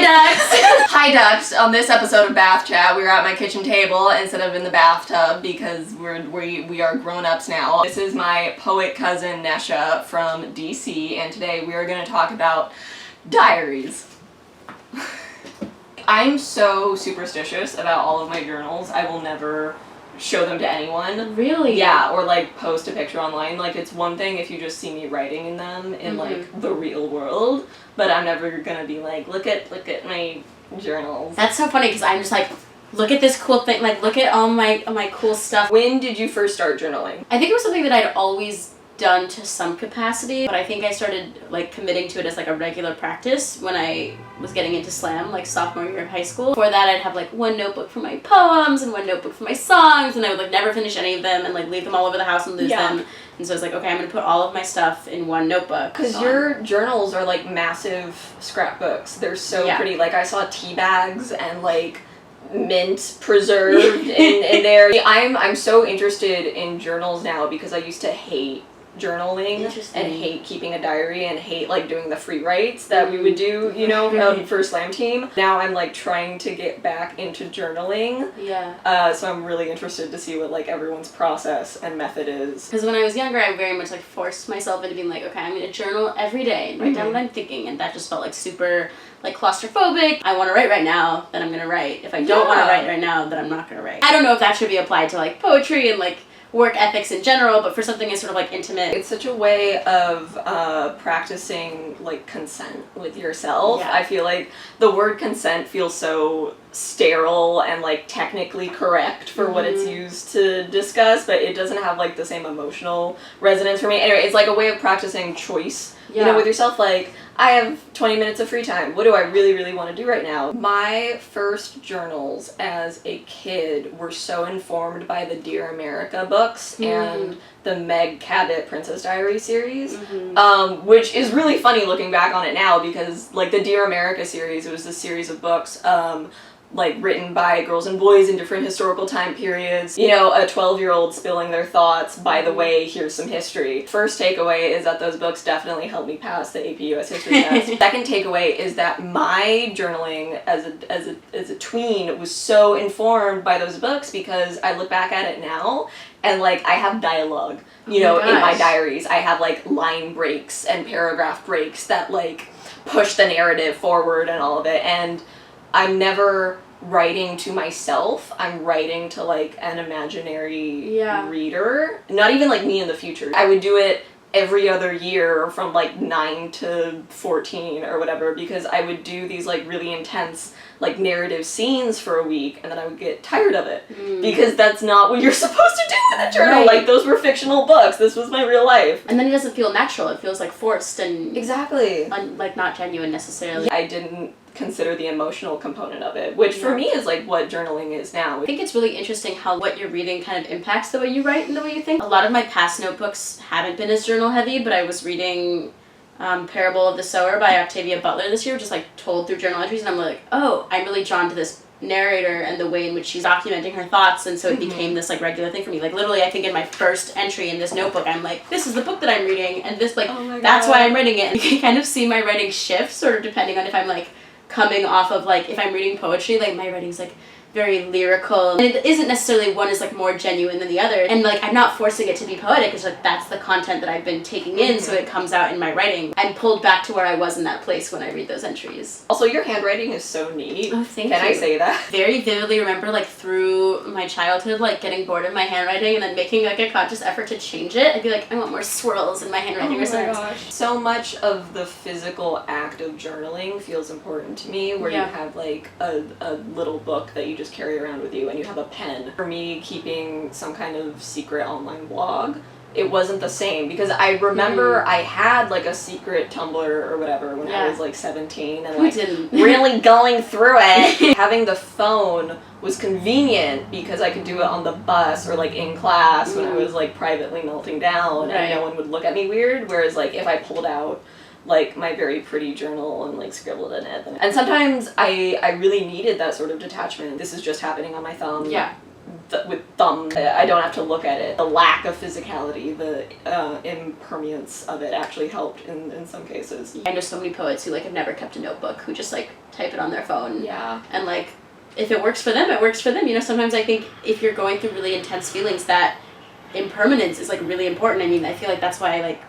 Ducks! Hi Ducks! On this episode of Bath Chat, we're at my kitchen table instead of in the bathtub because we are grown-ups now. This is my poet cousin Nesha from DC, and today we are going to talk about diaries. I'm so superstitious about all of my journals. I will never show them to anyone. Really? Yeah, or like post a picture online. Like, it's one thing if you just see me writing in them in like the real world, but I'm never gonna be like, look at my journals. That's so funny because I'm just like, look at this cool thing, like look at all my cool stuff. When did you first start journaling? I think it was something that I'd always done to some capacity, but I think I started like committing to it as like a regular practice when I was getting into slam, like sophomore year of high school. For that, I'd have like one notebook for my poems and one notebook for my songs, and I would like never finish any of them and like leave them all over the house and lose them. And so I was like, okay, I'm gonna put all of my stuff in one notebook. Because your journals are like massive scrapbooks. They're so pretty. Like, I saw tea bags and like mint preserved in there. I'm so interested in journals now because I used to hate journaling and hate keeping a diary and hate like doing the free writes that we would do, you know, for slam team. Now I'm like trying to get back into journaling. Yeah. So I'm really interested to see what like everyone's process and method is. Because when I was younger, I very much like forced myself into being like, okay, I'm gonna journal every day and write down what I'm thinking, and that just felt like super like claustrophobic. I want to write right now, then I'm gonna write. If I don't want to write right now, then I'm not gonna write. I don't know if that should be applied to like poetry and like work ethics in general, but for something as sort of like intimate. It's such a way of practicing like consent with yourself. Yeah. I feel like the word consent feels so sterile and like technically correct for what it's used to discuss, but it doesn't have like the same emotional resonance for me. Anyway, it's like a way of practicing choice, you know, with yourself. Like, I have 20 minutes of free time. What do I really, really want to do right now? My first journals as a kid were so informed by the Dear America books and the mcgavin Princess Diary series, which is really funny looking back on it now because, like, the Dear America series, it was this series of books like written by girls and boys in different historical time periods. You know, a 12-year-old spilling their thoughts, by the way, here's some history. First takeaway is that those books definitely helped me pass the AP US history test. Second takeaway is that my journaling as a tween was so informed by those books because I look back at it now and like I have dialogue, you know, in my diaries. I have like line breaks and paragraph breaks that like push the narrative forward and all of it, and I'm never writing to myself. I'm writing to like an imaginary reader. Not even like me in the future. I would do it every other year from like 9 to 14 or whatever, because I would do these like really intense like narrative scenes for a week and then I would get tired of it because that's not what you're supposed to do in a journal. Like, those were fictional books. This was my real life. And then it doesn't feel natural. It feels like forced and like not genuine necessarily. I didn't consider the emotional component of it, which for me is like what journaling is now. I think it's really interesting how what you're reading kind of impacts the way you write and the way you think. A lot of my past notebooks haven't been as journal heavy, but I was reading Parable of the Sower by Octavia Butler this year, just like told through journal entries, and I'm like, oh, I'm really drawn to this narrator and the way in which she's documenting her thoughts, and so it became this like regular thing for me. Like, literally, I think in my first entry in this notebook, I'm like, this is the book that I'm reading, and this like that's why I'm writing it. And you can kind of see my writing shift sort of depending on if I'm like coming off of like, if I'm reading poetry, like my writing's like very lyrical, and it isn't necessarily one is like more genuine than the other, and like I'm not forcing it to be poetic. It's like that's the content that I've been taking in, so it comes out in my writing. I'm pulled back to where I was in that place when I read those entries. Also, your handwriting is so neat. Oh, thank you. Can I say that? Very vividly remember like through my childhood like getting bored of my handwriting and then making like a conscious effort to change it. I'd be like, I want more swirls in my handwriting or something. Gosh. So much of the physical act of journaling feels important to me, where you have like a little book that you just carry around with you and you have a pen. For me, keeping some kind of secret online blog, it wasn't the same because I remember I had like a secret Tumblr or whatever when I was like 17 and like really going through it. Having the phone was convenient because I could do it on the bus or like in class when I was like privately melting down and no one would look at me weird, whereas like if I pulled out like my very pretty journal and like scribbled in it. And sometimes I really needed that sort of detachment. This is just happening on my thumb. with thumb. I don't have to look at it. The lack of physicality, the impermanence of it actually helped in some cases. I know so many poets who like have never kept a notebook, who just like type it on their phone. Yeah. And like, if it works for them, it works for them. You know, sometimes I think if you're going through really intense feelings, that impermanence is like really important. I mean, I feel like that's why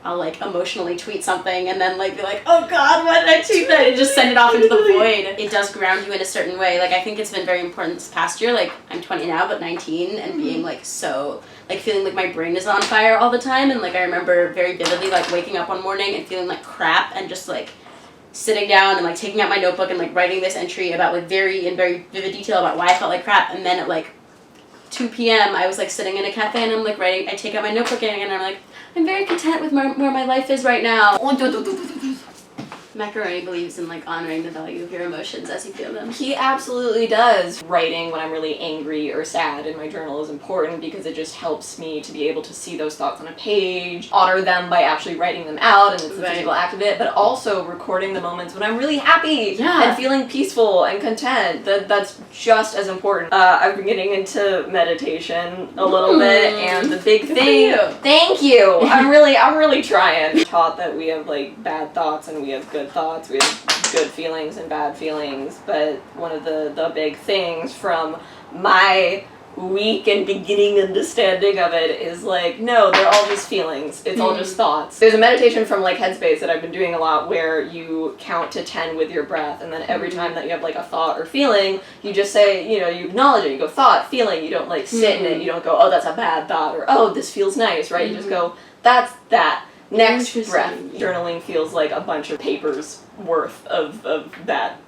I'll like emotionally tweet something and then like be like, oh God, why did I tweet that? And just send it off into the void. It does ground you in a certain way. Like I think it's been very important this past year. Like I'm 20 now, but 19, and being like so like feeling like my brain is on fire all the time. And like I remember very vividly like waking up one morning and feeling like crap and just like sitting down and like taking out my notebook and like writing this entry about like very vivid detail about why I felt like crap. And then at like 2 p.m. I was like sitting in a cafe and I'm like writing. I take out my notebook and I'm like, I'm very content with where my life is right now. Macaroni believes in like honoring the value of your emotions as you feel them. He absolutely does. Writing when I'm really angry or sad in my journal is important because it just helps me to be able to see those thoughts on a page, honor them by actually writing them out, and it's the physical act of it, but also recording the moments when I'm really happy and feeling peaceful and content. That's just as important. I've been getting into meditation a little bit, and the big thing. Thank you. I'm really trying. Taught that we have like bad thoughts and we have good thoughts, we have good feelings and bad feelings, but one of the big things from my weak and beginning understanding of it is like, no, they're all just feelings. It's all just thoughts. There's a meditation from like Headspace that I've been doing a lot where you count to 10 with your breath, and then every time that you have like a thought or feeling, you just say, you know, you acknowledge it. You go thought, feeling. You don't like sit in it. You don't go, oh, that's a bad thought, or oh, this feels nice, right? You just go, that's that. Next breath. Journaling feels like a bunch of papers worth of that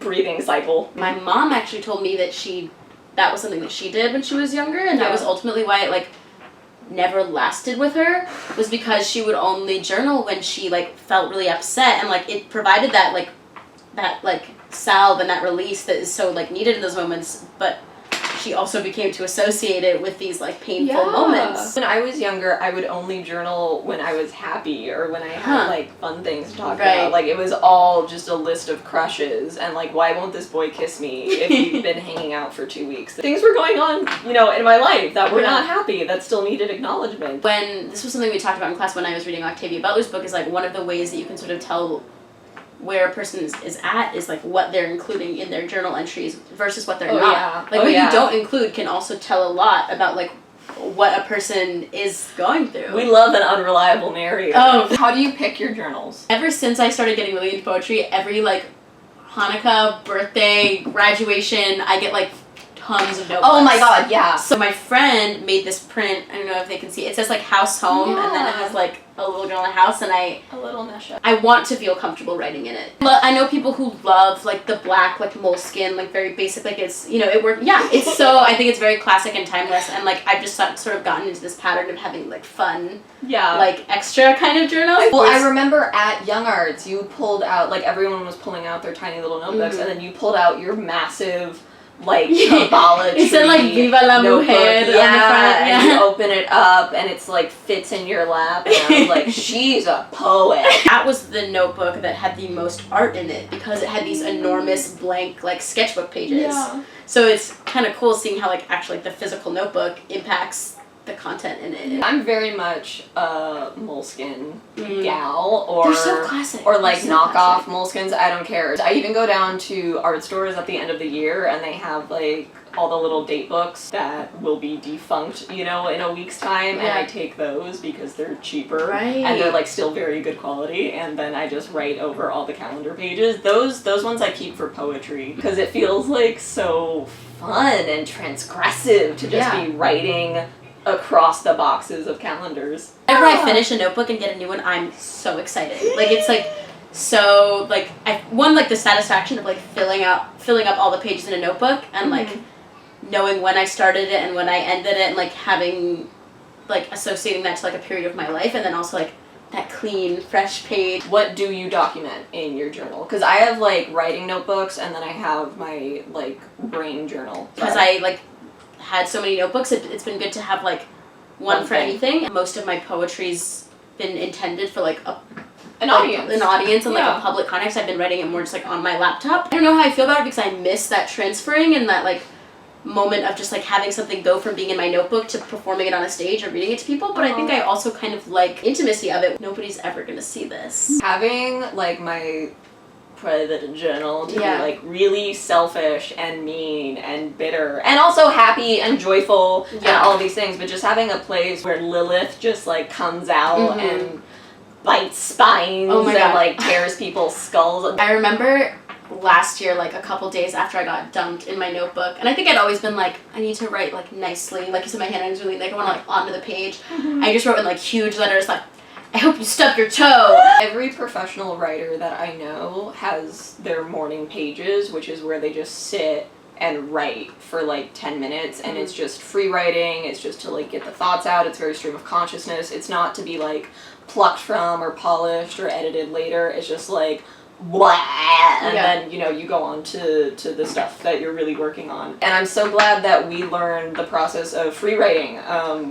breathing cycle. My mom actually told me that was something that she did when she was younger, and that was ultimately why it like never lasted with her, was because she would only journal when she like felt really upset, and like it provided that salve and that release that is so like needed in those moments, but she also became to associate it with these like painful moments. When I was younger, I would only journal when I was happy or when I had like fun things to talk about. Like it was all just a list of crushes and like, why won't this boy kiss me if we've been hanging out for 2 weeks? Things were going on, you know, in my life that were not happy, that still needed acknowledgement. When this was something we talked about in class when I was reading Octavia Butler's book, is like one of the ways that you can sort of tell where a person is at is like what they're including in their journal entries versus what they're not. Like what you don't include can also tell a lot about like what a person is going through. We love an unreliable narrator. Oh, how do you pick your journals? Ever since I started getting really into poetry, every like Hanukkah, birthday, graduation, I get like tons of notebooks. Oh my god, yeah. So my friend made this print, I don't know if they can see it says like house, home, and then it has like a little girl in a house, and a little nesha. I want to feel comfortable writing in it. But I know people who love like the black, like moleskin, like very basic, like it's, you know, it works. Yeah, it's so, I think it's very classic and timeless, and like I've just sort of gotten into this pattern of having like fun, like extra kind of journals. Well, I remember at Young Arts, you pulled out, like everyone was pulling out their tiny little notebooks, and then you pulled out your massive like Kabbalah it said like Viva la Mujer on the front. And you open it up and it's like fits in your lap, and I was like, she's a poet. That was the notebook that had the most art in it because it had these enormous blank like sketchbook pages. So it's kind of cool seeing how like actually the physical notebook impacts the content in it. I'm very much a moleskin gal, or they're so classic. Or like knockoff moleskins. I don't care. I even go down to art stores at the end of the year and they have like all the little date books that will be defunct, you know, in a week's time, and I take those because they're cheaper and they're like still very good quality, and then I just write over all the calendar pages. Those ones I keep for poetry because it feels like so fun and transgressive to just be writing across the boxes of calendars. Whenever I finish a notebook and get a new one, I'm so excited. Like it's like so like like the satisfaction of like filling up all the pages in a notebook and like knowing when I started it and when I ended it, and like having like associating that to like a period of my life, and then also like that clean, fresh page. What do you document in your journal? Because I have like writing notebooks, and then I have my like brain journal. Because I like had so many notebooks, it's been good to have like one for anything. Most of my poetry's been intended for like an audience and like a public context. I've been writing it more just like on my laptop. I don't know how I feel about it because I miss that transferring and that like moment of just like having something go from being in my notebook to performing it on a stage or reading it to people, but I think I also kind of like intimacy of it. Nobody's ever gonna see this. Having like my private journal to be Yeah. like really selfish and mean and bitter and also happy and joyful and all of these things, but just having a place where Lilith just like comes out and bites spines and like tears people's skulls. I remember last year, like a couple days after I got dumped in my notebook, and I think I'd always been like, I need to write like nicely, like you said, my handwriting's really like I want to like onto the page. I just wrote in like huge letters like, I hope you stub your toe. Every professional writer that I know has their morning pages, which is where they just sit and write for like 10 minutes, and it's just free writing, it's just to like get the thoughts out, it's very stream of consciousness, it's not to be like plucked from or polished or edited later, it's just like blah, and then you know you go on to the stuff that you're really working on. And I'm so glad that we learned the process of free writing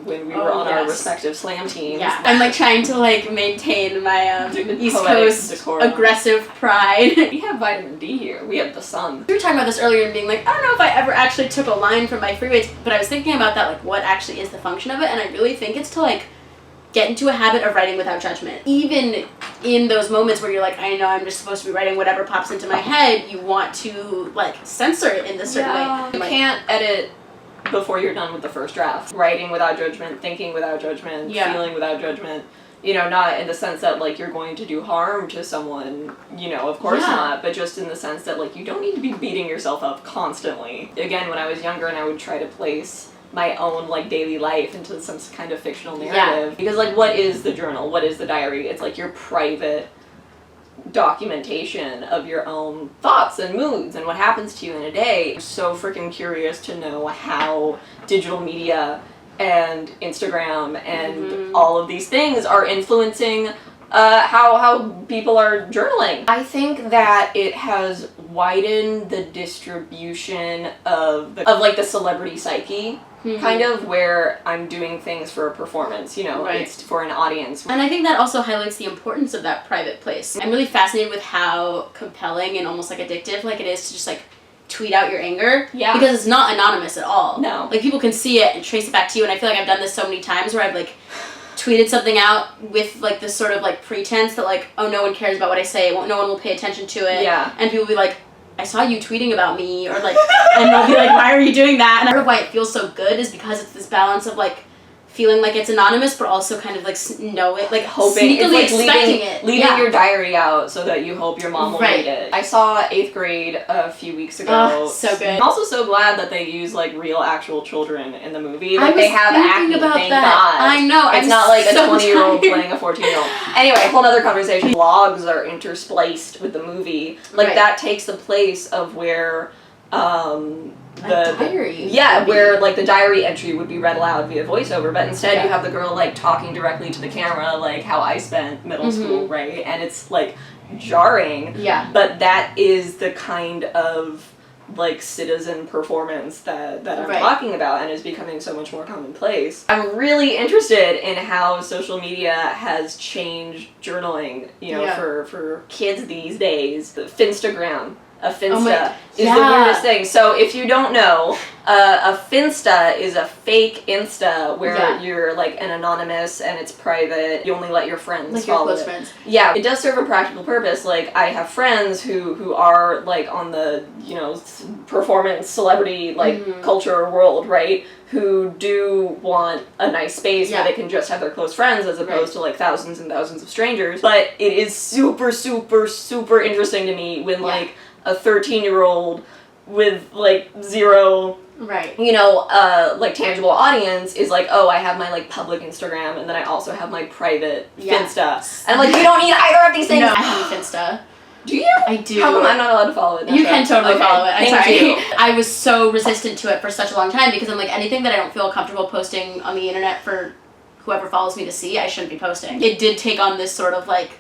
when we were on our respective slam teams. Yeah, I'm like trying to like maintain my East Coast decorum. Aggressive pride. We have vitamin D here. We have the sun. We were talking about this earlier and being like, I don't know if I ever actually took a line from my free writes, but I was thinking about that, like what actually is the function of it, and I really think it's to like get into a habit of writing without judgment. Even in those moments where you're like, I know I'm just supposed to be writing whatever pops into my head, you want to like censor it in this certain way. You can't edit before you're done with the first draft. Writing without judgment, thinking without judgment, feeling without judgment. You know, not in the sense that like you're going to do harm to someone, you know, of course not, but just in the sense that like you don't need to be beating yourself up constantly. Again, when I was younger and I would try to place my own like daily life into some kind of fictional narrative, because like what is the journal, what is the diary? It's like your private documentation of your own thoughts and moods and what happens to you in a day. I'm so freaking curious to know how digital media and Instagram and all of these things are influencing how people are journaling. I think that it has widened the distribution of like the celebrity psyche, kind of, where I'm doing things for a performance, you know, it's for an audience. And I think that also highlights the importance of that private place. I'm really fascinated with how compelling and almost like addictive like it is to just like tweet out your anger. Yeah. Because it's not anonymous at all. No. Like people can see it and trace it back to you, and I feel like I've done this so many times where I've like tweeted something out with like this sort of like pretense that like, oh, no one cares about what I say, no one will pay attention to it. Yeah. And people will be like, I saw you tweeting about me, or like, and they'll be like, why are you doing that? And part of why it feels so good is because it's this balance of like feeling like it's anonymous, but also kind of like know it, like hoping, it's like expecting leaving your diary out so that you hope your mom will read it. I saw 8th grade a few weeks ago. Oh, so good. I'm also so glad that they use like real actual children in the movie. Like I was they have acne, about thank that. God. I know. It's not like a 20-year-old playing a 14-year-old. Anyway, whole nother conversation. Vlogs are interspliced with the movie. Like that takes the place of where the diary. Where like the diary entry would be read aloud via voiceover, but instead you have the girl like talking directly to the camera, like how I spent middle school, right? And it's like jarring. Yeah. But that is the kind of like citizen performance that I'm talking about, and is becoming so much more commonplace. I'm really interested in how social media has changed journaling, you know, for kids these days. The Finstagram. A Finsta is the weirdest thing. So if you don't know, a Finsta is a fake Insta where you're like an anonymous and it's private. You only let your friends follow it. Friends. Yeah, it does serve a practical purpose. Like I have friends who are like on the, you know, performance celebrity like culture world, right? Who do want a nice space where they can just have their close friends as opposed to like thousands and thousands of strangers. But it is super, super, super interesting to me when like a 13-year-old with like zero, you know, like tangible audience is like, oh, I have my like public Instagram and then I also have my private Finsta. And I'm like, you don't need either of these things. No, I have a Finsta. Do you? I do. How come I'm not allowed to follow it? You can totally follow it. I'm sorry. You. I was so resistant to it for such a long time because I'm like, anything that I don't feel comfortable posting on the internet for whoever follows me to see, I shouldn't be posting. It did take on this sort of like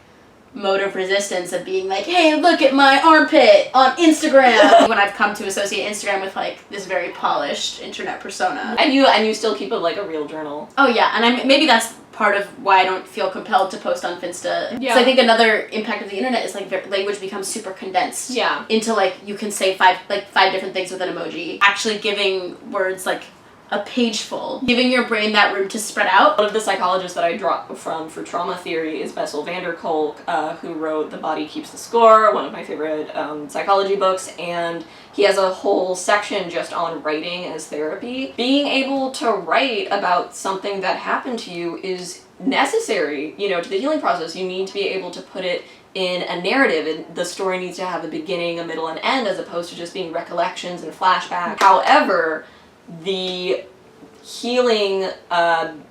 mode of resistance of being like, hey, look at my armpit on Instagram. When I've come to associate Instagram with like this very polished internet persona. And you still keep it like a real journal. Oh yeah, and maybe that's part of why I don't feel compelled to post on Finsta. Yeah. So I think another impact of the internet is like language becomes super condensed. Yeah. Into like you can say five different things with an emoji. Actually giving words like a page full, giving your brain that room to spread out. One of the psychologists that I draw from for trauma theory is Bessel van der Kolk, who wrote The Body Keeps the Score, one of my favorite psychology books, and he has a whole section just on writing as therapy. Being able to write about something that happened to you is necessary, to the healing process. You need to be able to put it in a narrative, and the story needs to have a beginning, a middle, and end, as opposed to just being recollections and flashbacks. However, the healing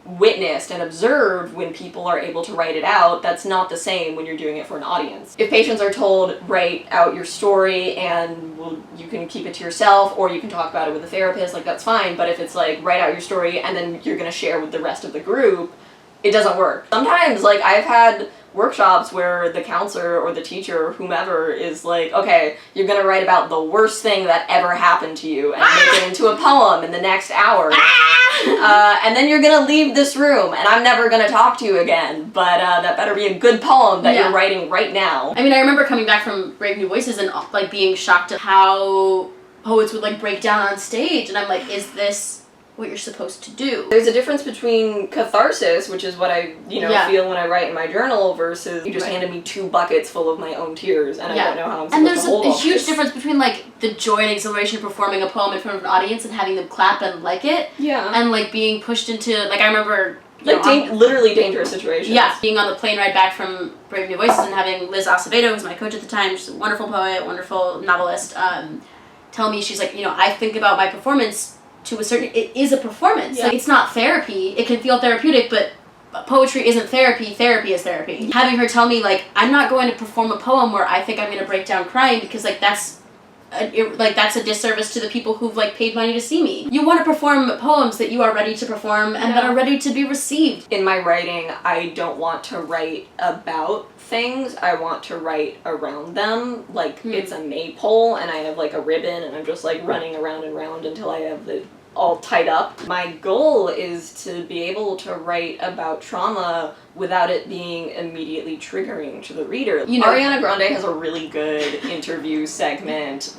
witnessed and observed when people are able to write it out, that's not the same when you're doing it for an audience. If patients are told, write out your story and you can keep it to yourself, or you can talk about it with a therapist, like that's fine, but if it's like, write out your story and then you're gonna share with the rest of the group, it doesn't work. Sometimes, like, I've had workshops where the counselor or the teacher or whomever is like, okay, you're gonna write about the worst thing that ever happened to you and make it into a poem in the next hour. And then you're gonna leave this room and I'm never gonna talk to you again, but that better be a good poem that you're writing right now. I mean, I remember coming back from Brave New Voices and like being shocked at how poets would like break down on stage, and I'm like, is this what you're supposed to do? There's a difference between catharsis, which is what I, feel when I write in my journal, versus you just handed me 2 buckets full of my own tears and I don't know how I'm supposed to hold And all there's a huge this. difference between like the joy and exhilaration of performing a poem in front of an audience and having them clap and like it. Yeah. And like being pushed into, like I remember literally dangerous situations. Yeah, being on the plane ride back from Brave New Voices and having Liz Acevedo, who was my coach at the time, she's a wonderful poet, wonderful novelist, tell me, she's like, I think about my performance to a certain, it is a performance. Like, it's not therapy. It can feel therapeutic, but poetry isn't therapy. Therapy is therapy. Having her tell me, like, I'm not going to perform a poem where I think I'm going to break down crying because, like, that's a disservice to the people who've like paid money to see me. You want to perform poems that you are ready to perform and that are ready to be received. In my writing, I don't want to write about things. I want to write around them. Like it's a maypole and I have like a ribbon and I'm just like running around and around until I have it all tied up. My goal is to be able to write about trauma without it being immediately triggering to the reader. Ariana Grande has a really good interview segment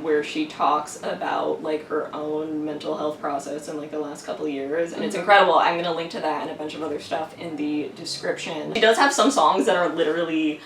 where she talks about like her own mental health process in like the last couple of years, and it's incredible. I'm gonna link to that and a bunch of other stuff in the description. She does have some songs that are literally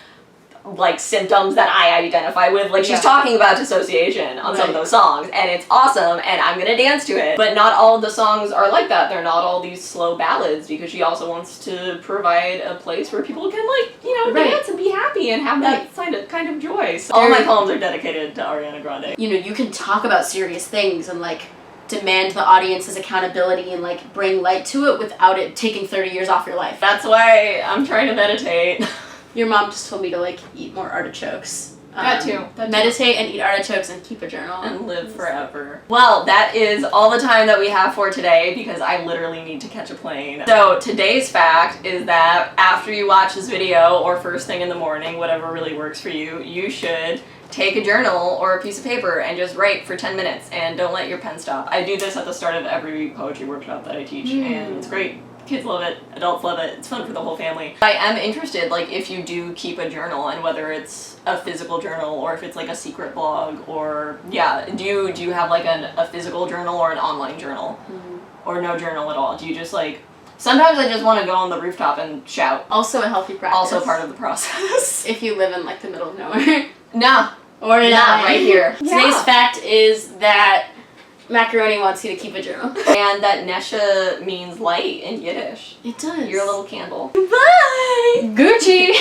like symptoms that I identify with. Like she's talking about dissociation on some of those songs, and it's awesome and I'm gonna dance to it. But not all of the songs are like that. They're not all these slow ballads, because she also wants to provide a place where people can like, dance and be happy and have that kind of joy. So all my poems are dedicated to Ariana Grande. You can talk about serious things and like demand the audience's accountability and like bring light to it without it taking 30 years off your life. That's why I'm trying to meditate. Your mom just told me to like eat more artichokes. That too. Meditate and eat artichokes and keep a journal. And live forever. Well, that is all the time that we have for today, because I literally need to catch a plane. So today's fact is that after you watch this video, or first thing in the morning, whatever really works for you, you should take a journal or a piece of paper and just write for 10 minutes and don't let your pen stop. I do this at the start of every poetry workshop that I teach, and it's great. Kids love it, adults love it, it's fun for the whole family. I am interested, like, if you do keep a journal, and whether it's a physical journal or if it's like a secret blog, or do you have like a physical journal or an online journal? Or no journal at all? Do you just like, sometimes I just want to go on the rooftop and shout. Also a healthy practice. Also part of the process. If you live in like the middle of nowhere. Nah. Or not right here. Today's fact is that Macaroni wants you to keep a journal. And that nesha means light in Yiddish. It does. You're a little candle. Bye! Gucci!